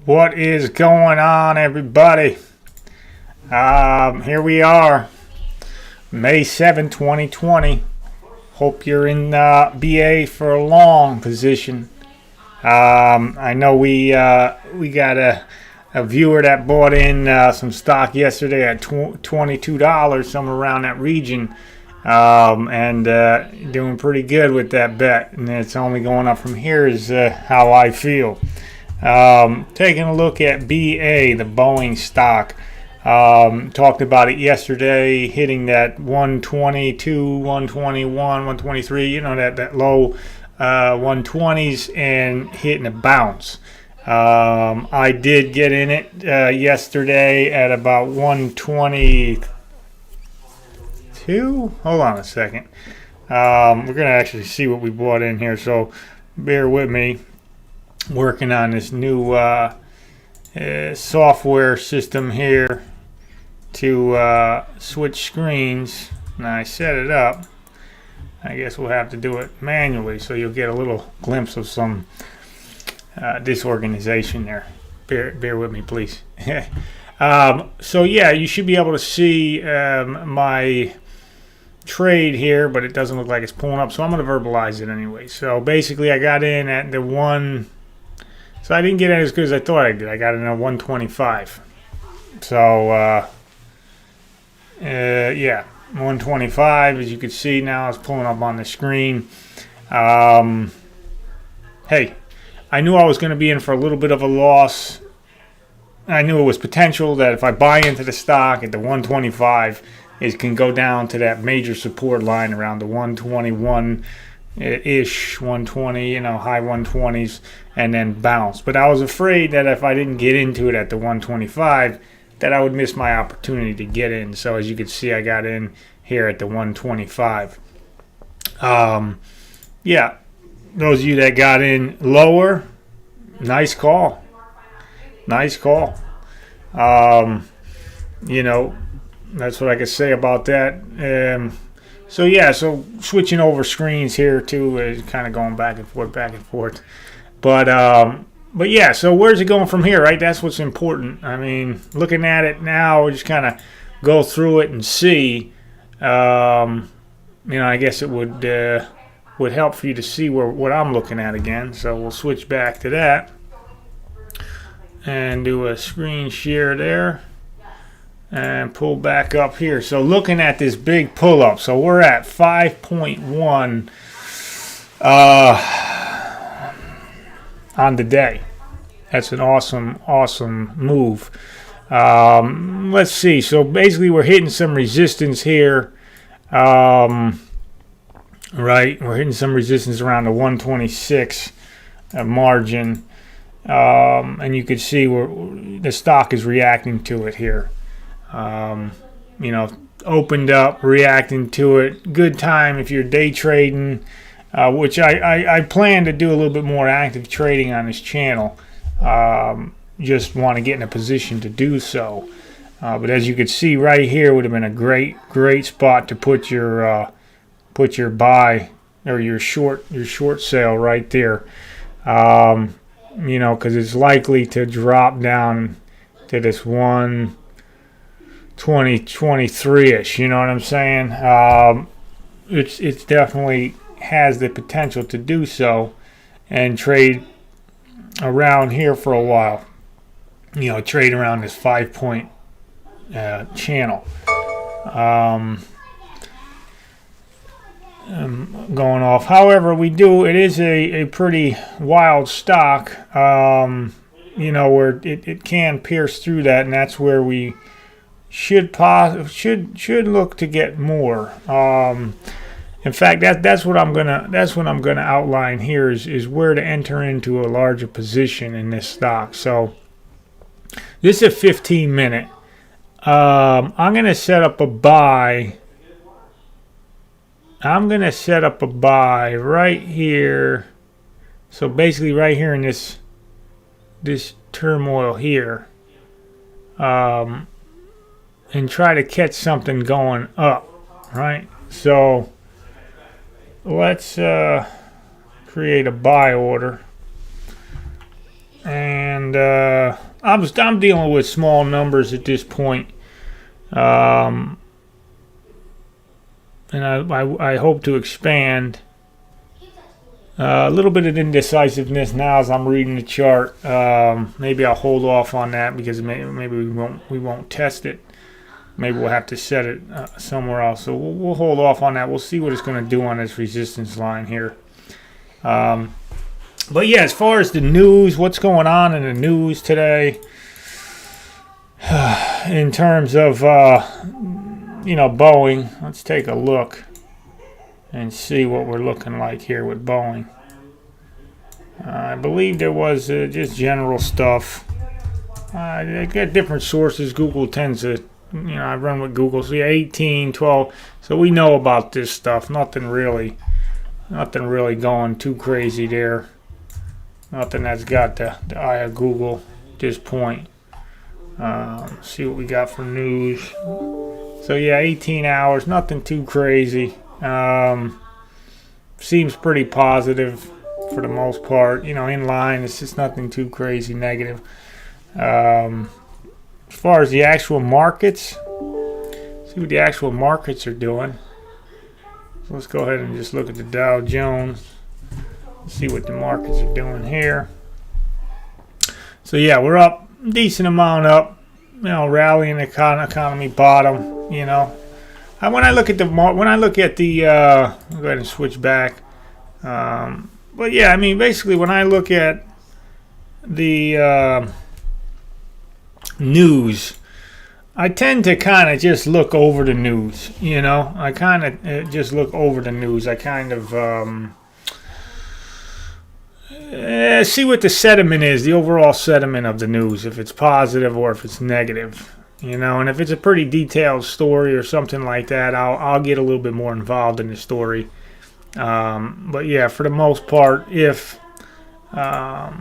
What is going on, everybody? Here we are, May 7, 2020. Hope you're in BA for a long position. I know we got a viewer that bought in some stock yesterday at $22, somewhere around that region, and doing pretty good with that bet. And it's only going up from here is how I feel. Taking a look at BA, the Boeing stock. Talked about it yesterday, hitting that 122, 121, 123, that low 120s and hitting a bounce. I did get in it yesterday at about 122. Hold on a second. We're going to actually see what we bought in here, so bear with me. Working on this new software system here to switch screens. Now I set it up. I guess we'll have to do it manually, so you'll get a little glimpse of some disorganization there. Bear with me, please. So yeah, you should be able to see my trade here, but it doesn't look like it's pulling up, so I'm going to verbalize it anyway. So basically I got in at the one. So I didn't get in as good as I thought I did. I got in at 125. So, yeah, 125. As you can see now, it's pulling up on the screen. Hey, I knew I was going to be in for a little bit of a loss. I knew it was potential that if I buy into the stock at the 125, it can go down to that major support line around the 121 ish, 120, high 120s, and then bounce. But I was afraid that if I didn't get into it at the 125, that I would miss my opportunity to get in. So as you can see, I got in here at the 125. Yeah, those of you that got in lower, nice call. That's what I could say about that. So yeah, so switching over screens here too is kind of going back and forth. But yeah, so where's it going from here, right? That's what's important. I mean, looking at it now, we just kind of go through it and see. I guess it would help for you to see what I'm looking at again. So we'll switch back to that and do a screen share there. And pull back up here. So looking at this big pull up, so we're at 5.1 on the day. That's an awesome move. Let's see. So basically, we're hitting some resistance here. Right, we're hitting some resistance around the 126 margin, and you can see where the stock is reacting to it here. Opened up, reacting to it. Good time if you're day trading, which I plan to do a little bit more active trading on this channel. Just want to get in a position to do so. But as you can see right here, would have been a great spot to put your buy or your short sale right there. Because it's likely to drop down to this 23-ish, you know what I'm saying? It's definitely has the potential to do so and trade around here for a while. Trade around this 5-point channel. Going off. However, it is a pretty wild stock, where it can pierce through that, and that's where we should look to get more. In fact, that's what I'm gonna outline here is where to enter into a larger position in this stock. So this is a 15-minute. I'm gonna set up a buy. Right here. So basically, right here in this turmoil here. And try to catch something going up, right? So let's create a buy order. And and I'm dealing with small numbers at this point. And I hope to expand. A little bit of indecisiveness now as I'm reading the chart. Maybe I'll hold off on that because maybe we won't test it. Maybe we'll have to set it somewhere else. So we'll hold off on that. We'll see what it's going to do on this resistance line here. But yeah, as far as the news, what's going on in the news today, in terms of Boeing, let's take a look and see what we're looking like here with Boeing. I believe there was just general stuff. I get different sources. Google tends to, I run with Google. So yeah, 18, 12. So we know about this stuff. Nothing really going too crazy there. Nothing that's got the eye of Google at this point. See what we got for news. So yeah, 18 hours. Nothing too crazy. Seems pretty positive for the most part. In line. It's just nothing too crazy negative. As far as the actual markets, see what the actual markets are doing. So let's go ahead and just look at the Dow Jones. See what the markets are doing here. So yeah, we're up decent amount up. Rallying economy bottom. When I look at the I'll go ahead and switch back. But yeah, basically when I look at the news, I tend to kind of just look over the news. I kind of just look over the news. I kind of see what the sentiment is, the overall sentiment of the news, if it's positive or if it's negative. And if it's a pretty detailed story or something like that, I'll get a little bit more involved in the story. But yeah, for the most part, if that's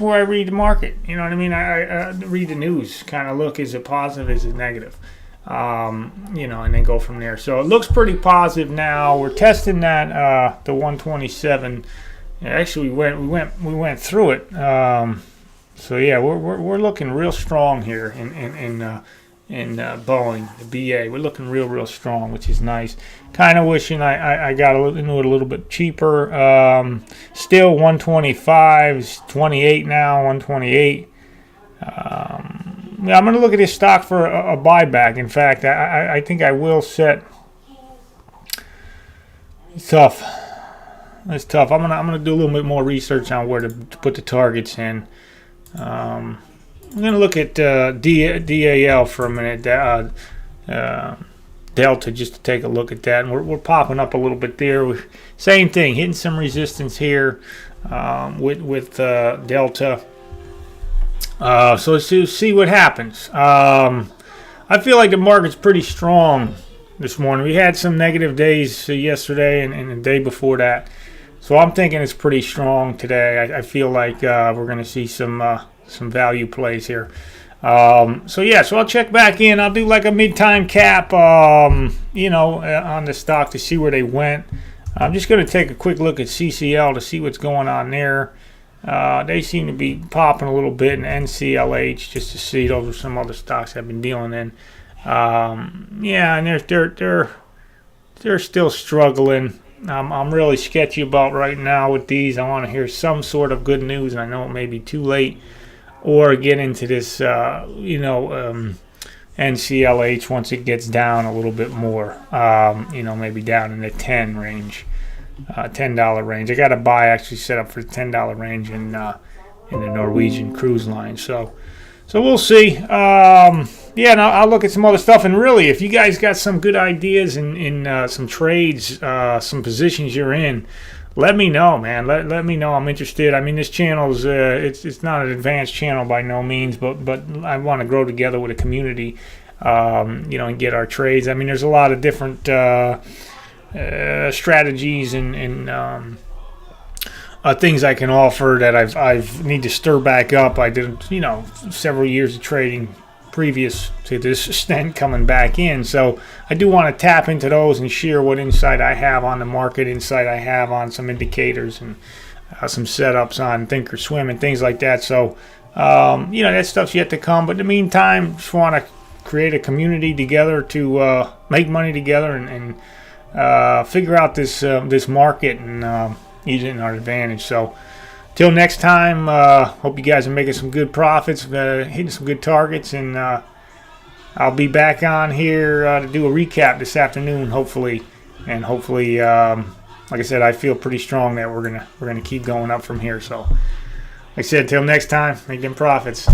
where I read the market. You know what I mean? I read the news, kind of look, is it positive, is it negative? And then go from there. So it looks pretty positive now. We're testing that the 127. Actually, we went through it. So yeah, we're looking real strong here in Boeing, the BA. We're looking real strong, which is nice. Kind of wishing I got into it a little bit cheaper. Still 125, it's 28 now, 128. I'm going to look at this stock for a buyback. In fact, I think I will set. It's tough. It's tough. I'm gonna do a little bit more research on where to put the targets in. I'm going to look at DAL for a minute, Delta, just to take a look at that. And we're popping up a little bit there. Same thing, hitting some resistance here with Delta. So let's see what happens. I feel like the market's pretty strong this morning. We had some negative days yesterday and the day before that. So I'm thinking it's pretty strong today. I feel like we're going to see some value plays here. So I'll check back in. I'll do like a mid-time cap, on the stock to see where they went. I'm just going to take a quick look at CCL to see what's going on there. They seem to be popping a little bit in NCLH just to see. Those are some other stocks I've been dealing in. And they're still struggling. I'm really sketchy about right now with these. I want to hear some sort of good news, and I know it may be too late, or get into this, NCLH once it gets down a little bit more. Maybe down in the 10 range, $10 range. I got a buy actually set up for the $10 range in the Norwegian cruise line. So we'll see. And I'll look at some other stuff. And really, if you guys got some good ideas in some trades, some positions you're in, let me know, man. Let me know. I'm interested. This channel's it's not an advanced channel by no means, but I want to grow together with a community, and get our trades. There's a lot of different strategies and things I can offer that I've need to stir back up. I did several years of trading previous to this extent coming back in, so I do want to tap into those and share what insight I have on the market, insight I have on some indicators, and some setups on Thinkorswim and things like that. So, you know, that stuff's yet to come. But in the meantime, just want to create a community together to make money together and figure out this market and use it in our advantage. So, till next time, hope you guys are making some good profits, hitting some good targets, and I'll be back on here to do a recap this afternoon, hopefully. And hopefully, like I said, I feel pretty strong that we're gonna keep going up from here. So, like I said, till next time, make them profits.